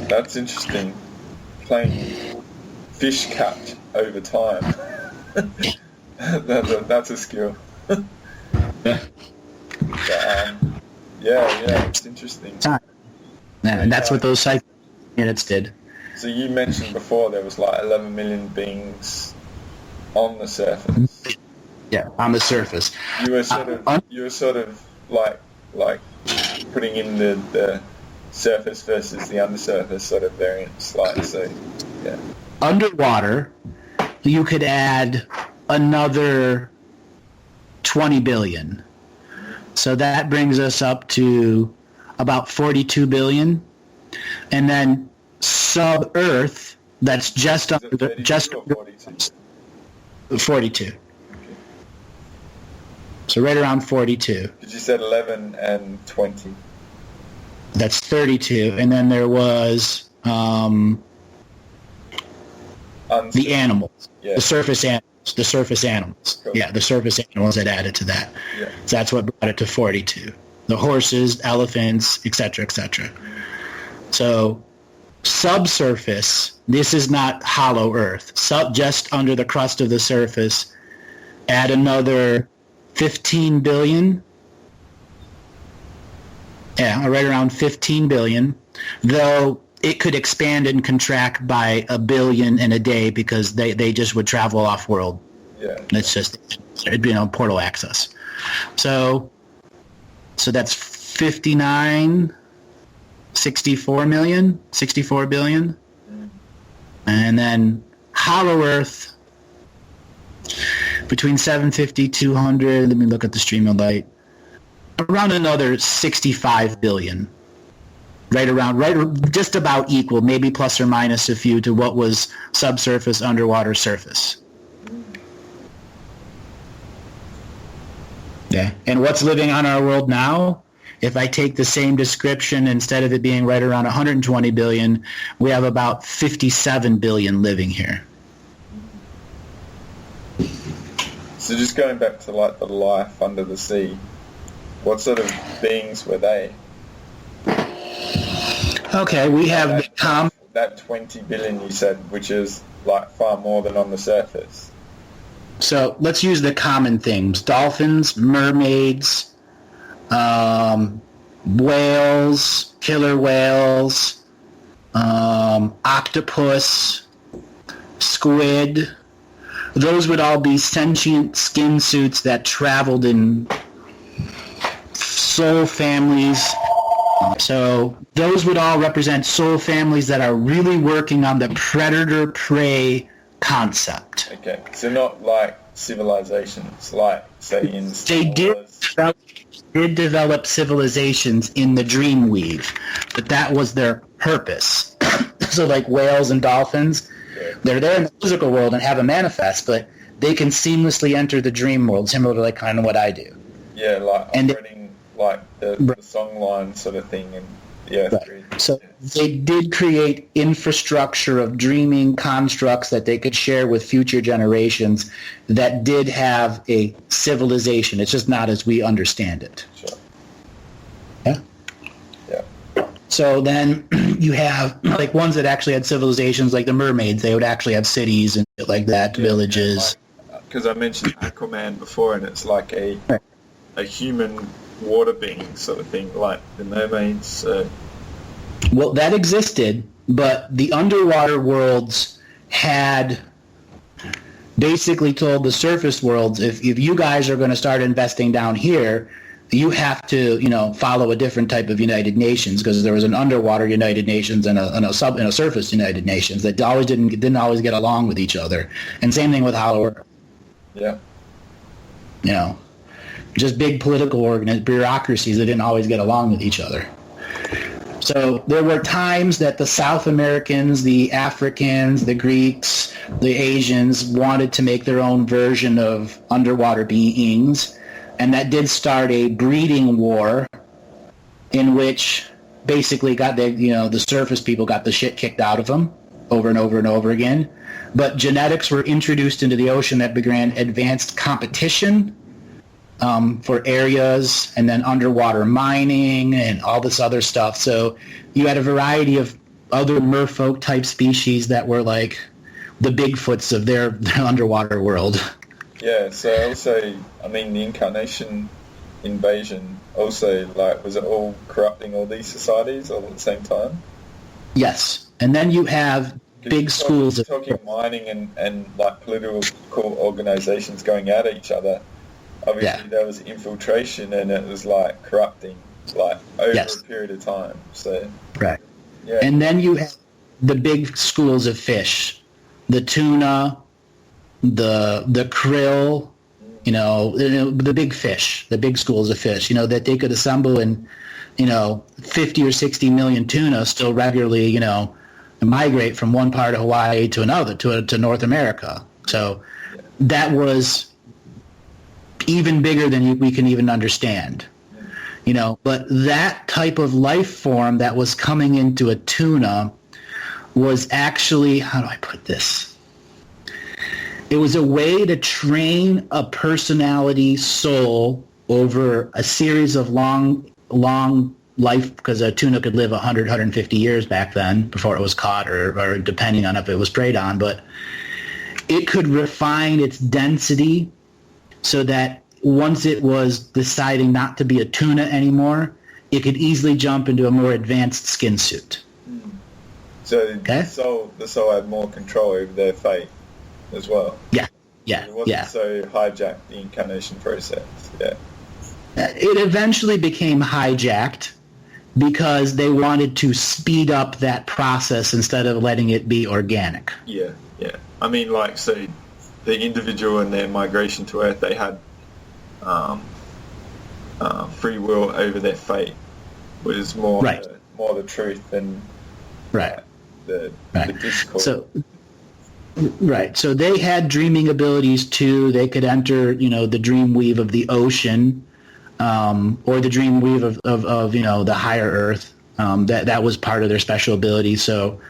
That's interesting. Playing fish catch over time. That's a skill. Yeah. It's interesting. Yeah, and that's what those cycle units did. So you mentioned before there was like 11 million beings on the surface. Yeah, on the surface. You were sort of like putting in the surface versus the undersurface sort of variance, like so. Yeah. Underwater, you could add another 20 billion. So that brings us up to about 42 billion. And then sub-Earth, that's just under 42. Okay. So right around 42. Because you said 11 and 20. That's 32. And then there was the animals, the surface animals. The surface animals. Cool. Yeah, the surface animals that added to that. Yeah. So that's what brought it to 42. The horses, elephants, etc., etc. So subsurface, this is not hollow Earth. Just under the crust of the surface, add another 15 billion. Yeah, right around 15 billion. Though it could expand and contract by a billion in a day because they just would travel off-world. Yeah. It's just, portal access. So that's 59, 64 billion. And then hollow Earth, between 750, 200, let me look at the stream of light, around another 65 billion. Right just about equal, maybe plus or minus a few to what was subsurface, underwater, surface. Yeah, and what's living on our world now? If I take the same description, instead of it being right around 120 billion, we have about 57 billion living here. So just going back to like the life under the sea, what sort of beings were they? Okay, we have that 20 billion you said, which is like far more than on the surface. So let's use the common things: dolphins, mermaids, whales, killer whales, octopus, squid. Those would all be sentient skin suits that traveled in soul families. So those would all represent soul families that are really working on the predator-prey concept. Okay, so not like civilizations, like say in Star They Wars. did develop civilizations in the Dreamweave, but that was their purpose. So like whales and dolphins, they're there in the physical world and have a manifest, but they can seamlessly enter the dream world, similar to like kind of what I do. Yeah, like And operating like the song line sort of thing, and So they did create infrastructure of dreaming constructs that they could share with future generations that did have a civilization. It's just not as we understand it. Sure. Yeah? Yeah. So then you have like ones that actually had civilizations, like the mermaids. They would actually have cities and shit like that, villages. Because I mentioned Aquaman before, and it's like a human water being sort of thing, like the mermaids. Well, that existed, but the underwater worlds had basically told the surface worlds, if you guys are going to start investing down here, you have to, follow a different type of United Nations, because there was an underwater United Nations and a surface United Nations that always didn't always get along with each other. And same thing with Hollow Earth. Yeah. Just big political bureaucracies that didn't always get along with each other. So there were times that the South Americans, the Africans, the Greeks, the Asians wanted to make their own version of underwater beings, and that did start a breeding war in which basically the surface people got the shit kicked out of them over and over and over again. But genetics were introduced into the ocean that began advanced competition for areas, and then underwater mining and all this other stuff. So you had a variety of other merfolk type species that were like the Bigfoots of their underwater world. Yeah, so also, the incarnation invasion also, was it all corrupting all these societies all at the same time? Yes. And then you have big schools of... Talking mining and political organizations going at each other. Obviously, there was infiltration, and it was corrupting, over a period of time. So, right. Yeah. And then you have the big schools of fish, the tuna, the krill, the big fish, the big schools of fish, that they could assemble in, 50 or 60 million tuna still regularly, migrate from one part of Hawaii to another, to North America. So that was even bigger than we can even understand, but that type of life form that was coming into a tuna was actually, how do I put this? It was a way to train a personality soul over a series of long life, because a tuna could live 100, 150 years back then before it was caught, or depending on if it was preyed on, but it could refine its density so that once it was deciding not to be a tuna anymore, it could easily jump into a more advanced skin suit. So the soul had more control over their fate as well. Yeah. It wasn't so hijacked, the incarnation process. Yeah. It eventually became hijacked because they wanted to speed up that process instead of letting it be organic. Yeah. So the individual in their migration to Earth, they had free will over their fate, was more the truth than the discourse. So they had dreaming abilities too. They could enter, the dream weave of the ocean, or the dream weave of the higher Earth. That was part of their special ability. So,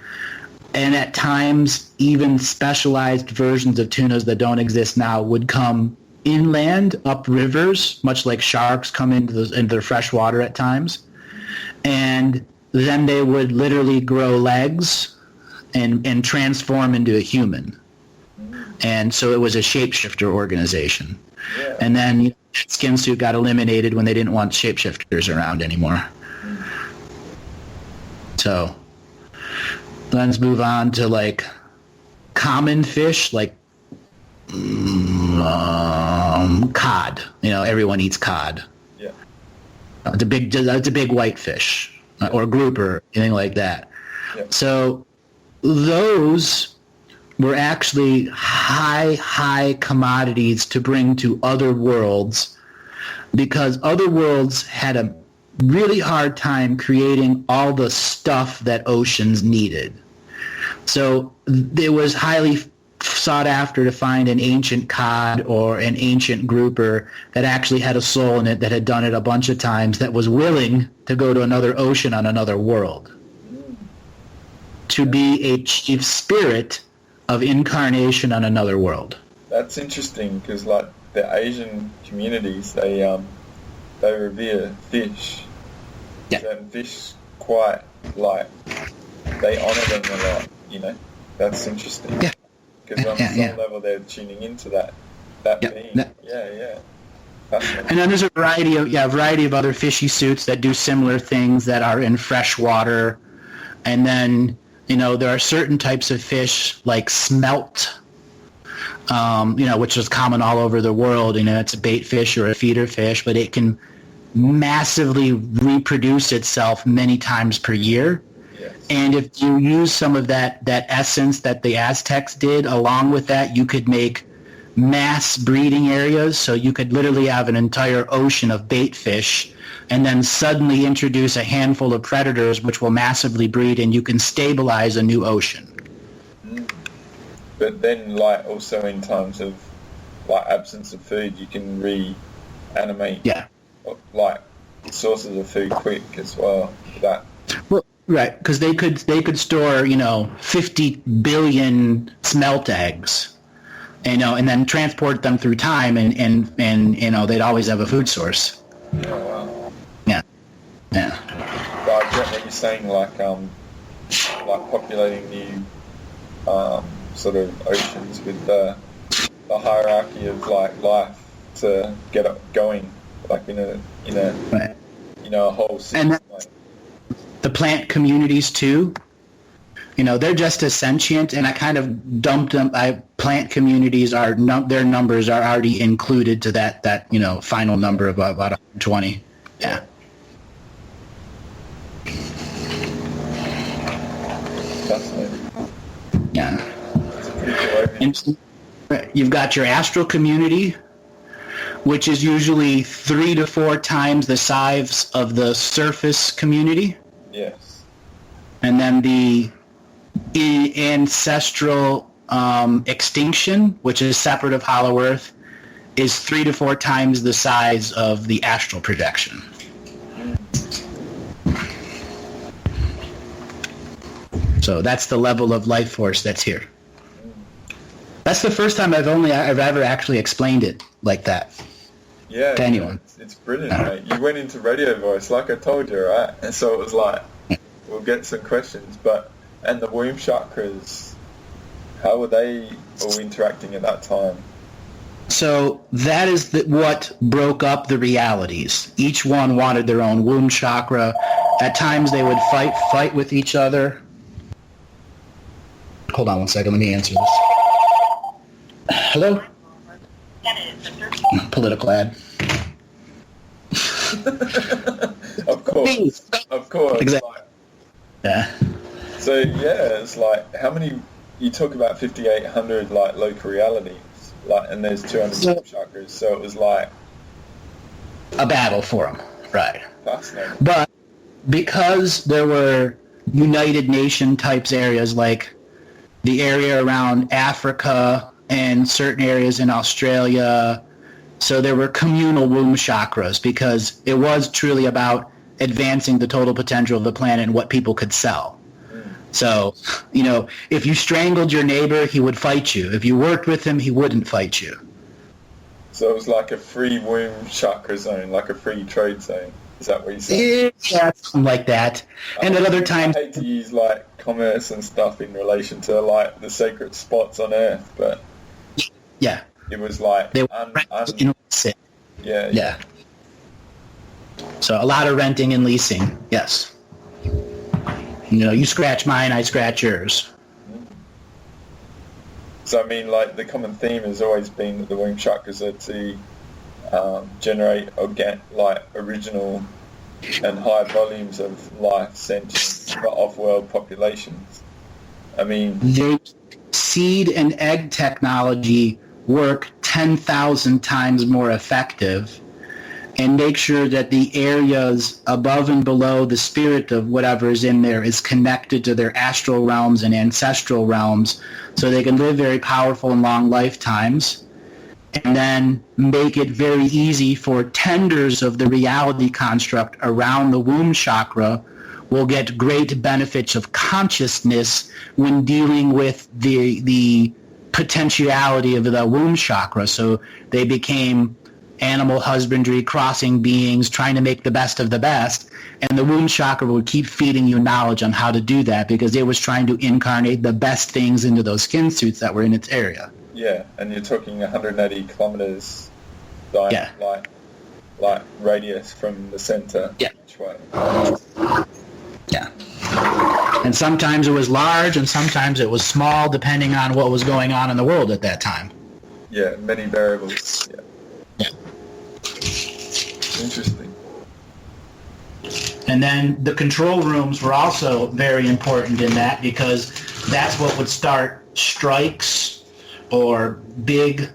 and at times, even specialized versions of tunas that don't exist now would come inland, up rivers, much like sharks come into their fresh water at times. And then they would literally grow legs and transform into a human. And so it was a shapeshifter organization. Yeah. And then Skin Suit got eliminated when they didn't want shapeshifters around anymore. So let's move on to like common fish, like cod. Everyone eats cod. Yeah. It's a big white fish, or grouper, anything like that. Yeah. So those were actually high commodities to bring to other worlds, because other worlds had a really hard time creating all the stuff that oceans needed. So it was highly sought after to find an ancient cod or an ancient grouper that actually had a soul in it, that had done it a bunch of times, that was willing to go to another ocean on another world, to be a chief spirit of incarnation on another world. That's interesting, because like the Asian communities, they revere fish. Yeah. And fish quite, like, they honour them a lot, That's interesting. Yeah. Because on some level they're tuning into that being. Yeah. Fascinating. And then there's a variety of other fishy suits that do similar things that are in fresh water. And then, there are certain types of fish like smelt, which is common all over the world. It's a bait fish or a feeder fish, but it can massively reproduce itself many times per year. Yes. And if you use some of that essence that the Aztecs did along with that, you could make mass breeding areas. So you could literally have an entire ocean of bait fish, and then suddenly introduce a handful of predators which will massively breed, and you can stabilize a new ocean. But then, like, also in times of, like, absence of food, you can reanimate, like, sources of food quick as well. Well, right, because they could store, 50 billion smelt eggs, and then transport them through time, and they'd always have a food source. Yeah, wow. Yeah. But I get what you're saying, like populating new sort of oceans with the hierarchy of like life to get it going, like in a Right. a whole system. And the plant communities too. They're just as sentient, and I kind of dumped them. Plant communities are their numbers are already included to that final number of about 120. Yeah. Fascinating. Yeah. It's a pretty cool overview. And you've got your astral community, which is usually 3 to 4 times the size of the surface community. Yes. And then the ancestral extinction, which is separate of Hollow Earth, is 3 to 4 times the size of the astral projection. So that's the level of life force that's here. That's the first time I've ever actually explained it like that. Yeah, to anyone. It's brilliant, mate. You went into radio voice, like I told you, right? And so it was like, we'll get some questions, and the womb chakras, how were they all interacting at that time? So that is what broke up the realities. Each one wanted their own womb chakra. At times they would fight with each other. Hold on one second, let me answer this. Hello? Political ad. Of course. Of course. Exactly. Like, Yeah. so, yeah, it's like, how many, you talk about 5,800, like, local realities, like, and there's 200 womb chakras, so it was like... a battle for them, right. Fascinating. But because there were United Nation types areas, like the area around Africa and certain areas in Australia, so there were communal womb chakras, because it was truly about advancing the total potential of the planet and what people could sell. So, if you strangled your neighbor, he would fight you. If you worked with him, he wouldn't fight you. So it was like a free womb chakra zone, like a free trade zone. Is that what you're saying? Yeah, something like that. And at other times... I hate to use, like, commerce and stuff in relation to, like, the sacred spots on Earth, but... Yeah. It was like They were yeah. So a lot of renting and leasing. Yes. You scratch mine, I scratch yours. So I mean, like the common theme has always been that the womb chakras are to generate original and high volumes of life sentient off-world populations. I mean, the seed and egg technology work 10,000 times more effective and make sure that the areas above and below the spirit of whatever is in there is connected to their astral realms and ancestral realms so they can live very powerful and long lifetimes, and then make it very easy for tenders of the reality construct around the womb chakra will get great benefits of consciousness when dealing with the potentiality of the womb chakra. So they became animal husbandry, crossing beings, trying to make the best of the best, and the womb chakra would keep feeding you knowledge on how to do that because it was trying to incarnate the best things into those skin suits that were in its area. Yeah, and you're talking 180 kilometers like radius from the center each way. Yeah. And sometimes it was large and sometimes it was small depending on what was going on in the world at that time. Yeah, many variables. Yeah. Interesting. And then the control rooms were also very important in that because that's what would start strikes or big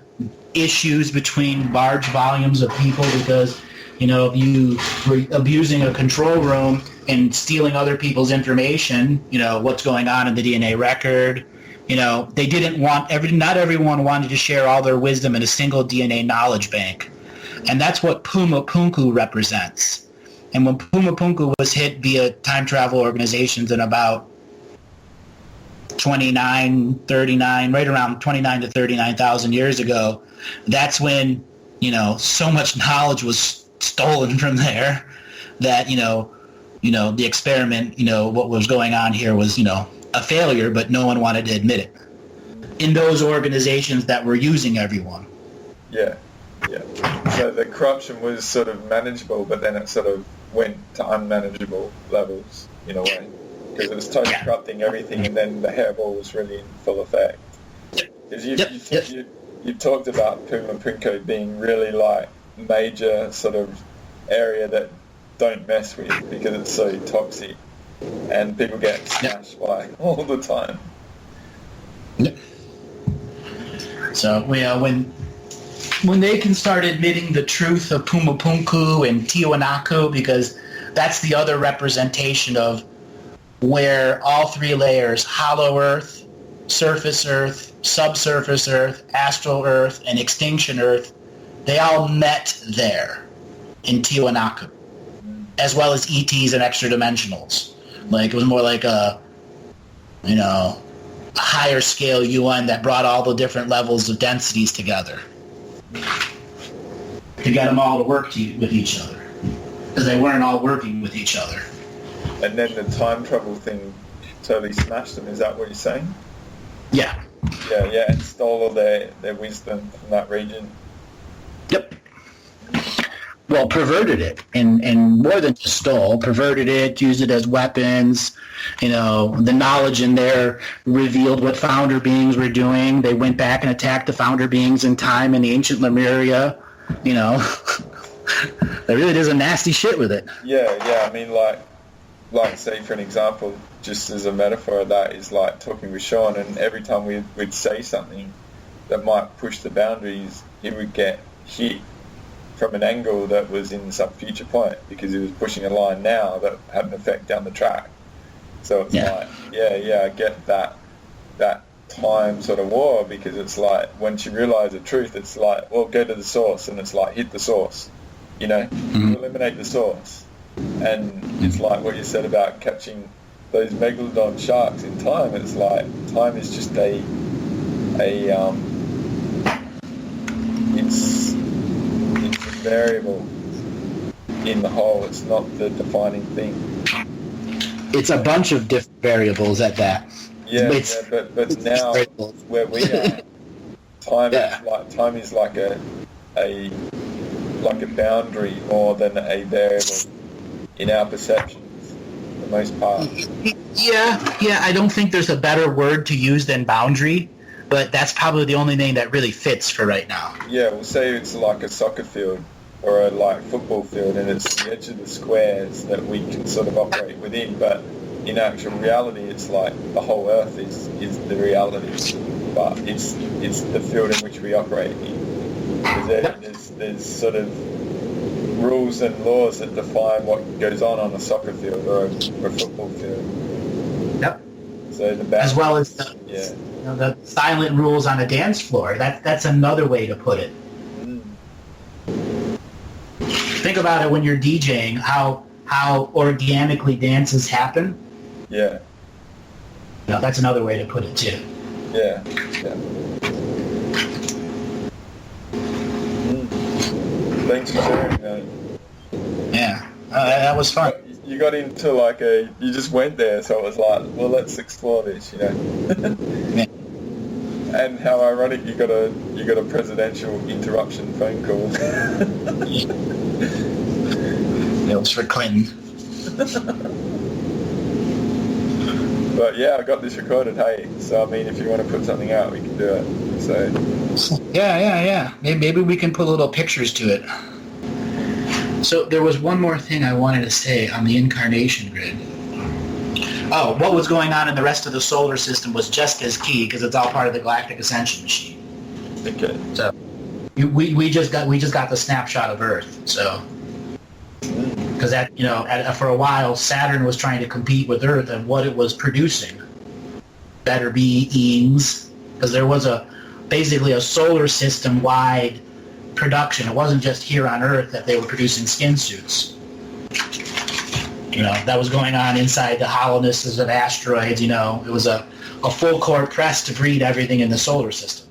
issues between large volumes of people because, if you were abusing a control room and stealing other people's information, what's going on in the DNA record, they didn't want, not everyone wanted to share all their wisdom in a single DNA knowledge bank. And that's what Puma Punku represents. And when Puma Punku was hit via time travel organizations in about 39, right around 29 to 39,000 years ago, that's when, so much knowledge was stolen from there that, the experiment, what was going on here was, a failure, but no one wanted to admit it in those organizations that were using everyone. Yeah. Yeah. So the corruption was sort of manageable, but then it sort of went to unmanageable levels in a way because it was totally corrupting everything, and then the hairball was really in full effect. Because you talked about Puma Punku being really like major sort of area that don't mess with because it's so toxic, and people get smashed by all the time. So when they can start admitting the truth of Puma Punku and Tiwanaku, because that's the other representation of where all three layers, hollow earth, surface earth, subsurface earth, astral earth, and extinction earth, they all met there in Tiwanaku, as well as ETs and extra dimensionals. Like it was more like a higher scale UN that brought all the different levels of densities together to get them all to work with each other, because they weren't all working with each other. And then the time travel thing totally smashed them. Is that what you're saying? Yeah. Yeah, and stole all their wisdom from that region. Yep. Well, perverted it, and more than just stole, perverted it, used it as weapons. The knowledge in there revealed what founder beings were doing. They went back and attacked the founder beings in time in the ancient Lemuria. They really did some nasty shit with it. Yeah. I mean, like say for an example, just as a metaphor of that, is like talking with Sean, and every time we'd say something that might push the boundaries, he would get hit from an angle that was in some future point because he was pushing a line now that had an effect down the track. So it's like, I get that time sort of war, because it's like once you realise the truth, it's like, well, go to the source, and it's like hit the source, eliminate the source. And it's like what you said about catching those megalodon sharks in time. It's like time is just it's a variable in the whole. It's not the defining thing. It's a bunch of different variables at that. But now where we are, time is like a boundary more than a variable in our perceptions for the most part. Yeah, I don't think there's a better word to use than boundary, but that's probably the only name that really fits for right now. Yeah, we'll say it's like a soccer field or a football field, and it's the edge of the squares that we can sort of operate within, but in actual reality it's like the whole earth is the reality, but it's the field in which we operate in. Because there's sort of rules and laws that define what goes on a soccer field or a football field. Yep. So the as well as the silent rules on a dance floor. That's another way to put it. Think about it when you're DJing, how organically dances happen. Yeah. That's another way to put it too. Yeah. Thanks for sharing that. Yeah, that was fun. You got into you just went there, so it was like, well, let's explore this, Yeah. And how ironic you got a presidential interruption phone call. It was for Clinton. But yeah, I got this recorded, hey. So I mean, if you want to put something out, we can do it. So. Yeah. Maybe we can put little pictures to it. So there was one more thing I wanted to say on the incarnation grid. Oh, what was going on in the rest of the solar system was just as key because it's all part of the galactic ascension machine. Okay. So we just got the snapshot of Earth. So because for a while Saturn was trying to compete with Earth and what it was producing better beings, because there was basically a solar system wide production. It wasn't just here on Earth that they were producing skin suits. That was going on inside the hollowness of asteroids. It was a full court press to breed everything in the solar system.